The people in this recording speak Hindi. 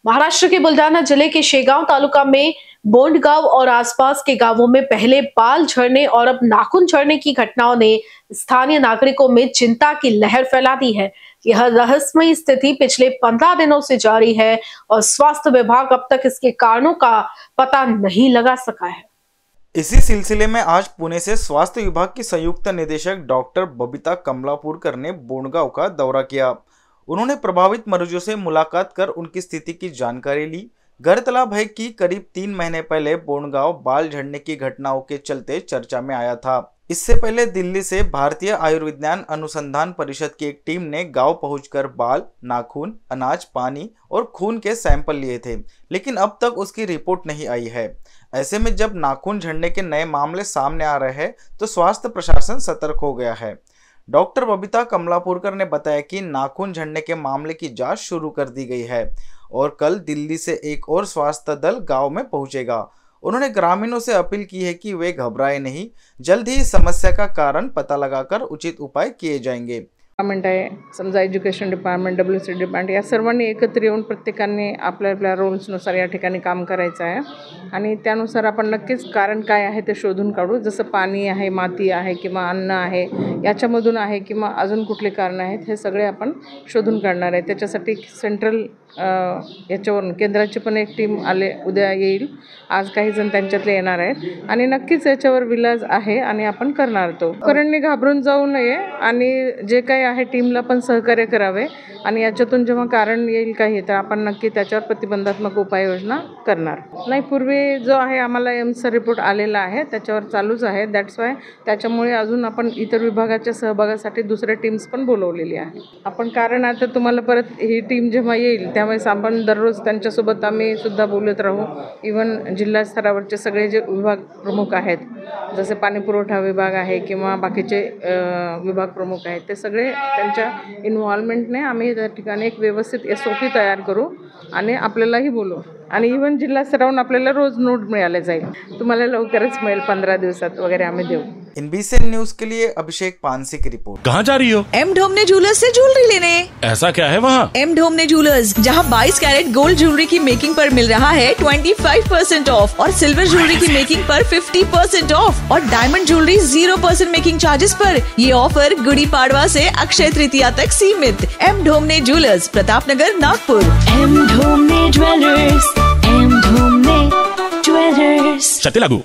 महाराष्ट्र के बुल्ढाना जिले के शेगांव तालुका में बोंडगांव और आसपास के गांवों में पहले बाल झड़ने और अब नाखून झड़ने की घटनाओं ने स्थानीय नागरिकों में चिंता की लहर फैला दी है। यह रहस्यमयी स्थिति पिछले 15 दिनों से जारी है और स्वास्थ्य विभाग अब तक इसके कारणों का पता नहीं लगा सका है। इसी सिलसिले में आज पुणे से स्वास्थ्य विभाग की संयुक्त निदेशक डॉक्टर बबीता कमलापुरकर ने बोंडगांव का दौरा किया। उन्होंने प्रभावित मरीजों से मुलाकात कर उनकी स्थिति की जानकारी ली। गौरतलब है कि करीब 3 महीने पहले बोंडगांव बाल झड़ने की घटनाओं के चलते चर्चा में आया था। इससे पहले दिल्ली से भारतीय आयुर्विज्ञान अनुसंधान परिषद की एक टीम ने गांव पहुंचकर बाल, नाखून, अनाज, पानी और खून के सैंपल लिए थे, लेकिन अब तक उसकी रिपोर्ट नहीं आई है। ऐसे में जब नाखून झड़ने के नए मामले सामने आ रहे हैं तो स्वास्थ्य प्रशासन सतर्क हो गया है। डॉक्टर बबीता कमलापुरकर ने बताया कि नाखून झड़ने के मामले की जांच शुरू कर दी गई है और कल दिल्ली से एक और स्वास्थ्य दल गांव में पहुंचेगा। उन्होंने ग्रामीणों से अपील की है कि वे घबराए नहीं, जल्द ही इस समस्या का कारण पता लगाकर उचित उपाय किए जाएंगे। डिपार्टमेंट आहे, समजा एज्युकेशन डिपार्टमेंट, WC डिपार्टमेंट, या सर्वांनी एकत्र येऊन प्रत्येकाने आपल्या आपल्या रोल्सनुसार या ठिकाणी काम करायचं आहे आणि त्यानुसार आपण नक्कीच कारण काय आहे ते शोधून काढू। जसं पाणी आहे, माती आहे किंवा अन्न आहे, याच्यामधून आहे किंवा अजून कुठले कारण आहेत, हे सगळे आपण शोधून काढणार आहे। त्याच्यासाठी सेंट्रल याच्यावरून केंद्राची पण एक टीम उद्या येईल। आज काही जण त्यांच्यातले येणार आहेत आणि नक्कीच याच्यावर विलाज आहे आणि आपण करणार तो। करण्यांनी घाबरून जाऊ नये आणि जे काही आहे टीमला पण सहकार्य करावे आणि याच्यातून जेव्हा कारण येईल काही तर आपण नक्की त्याच्यावर प्रतिबंधात्मक उपाययोजना करणार। नाही, पूर्वी जो आहे आम्हाला एम्सचा रिपोर्ट आलेला आहे, त्याच्यावर चालूच आहे। दॅट्स वाय त्याच्यामुळे अजून आपण इतर विभागाच्या सहभागासाठी दुसऱ्या टीम्स पण बोलवलेली आहे। आपण कारण आता तुम्हाला परत ही टीम जेव्हा येईल त्यावेळेस आपण दररोज त्यांच्यासोबत आम्ही सुद्धा बोलत राहू। इवन जिल्हा स्तरावरचे सगळे जे विभाग प्रमुख आहेत, जसे पाणी पुरवठा विभाग आहे किंवा बाकीचे विभाग प्रमुख आहेत, ते सगळे त्यांच्या इन्व्हॉल्वमेंटने आम्ही त्या ठिकाणी एक व्यवस्थित SOP तयार करू आणि आपल्यालाही बोलू आणि इवन जिल्हा स्तरावरून आपल्याला रोज नोट मिळाले जाईल। तुम्हाला लवकरच मिळेल, 15 दिवसात वगैरह आम्ही देऊ। NBCN न्यूज के लिए अभिषेक पानसी की रिपोर्ट। कहाँ जा रही हो? M ढोमने ज्वेलर्स से ज्वेलरी लेने। ऐसा क्या है वहाँ? M ढोमने ज्वेलर्स, जहाँ 22 कैरेट गोल्ड ज्वेलरी की मेकिंग पर मिल रहा है 25% ऑफ और सिल्वर ज्वेलरी की मेकिंग पर 50% ऑफ और डायमंड ज्वेलरी 0% मेकिंग चार्जेस पर। ये ऑफर गुड़ी पाड़वा से अक्षय तृतीया तक सीमित। M Dhomne jewellers, Pratapnagar, Nagpur. M Dhomne jewellers, M Dhomne jewellers. चते लागू।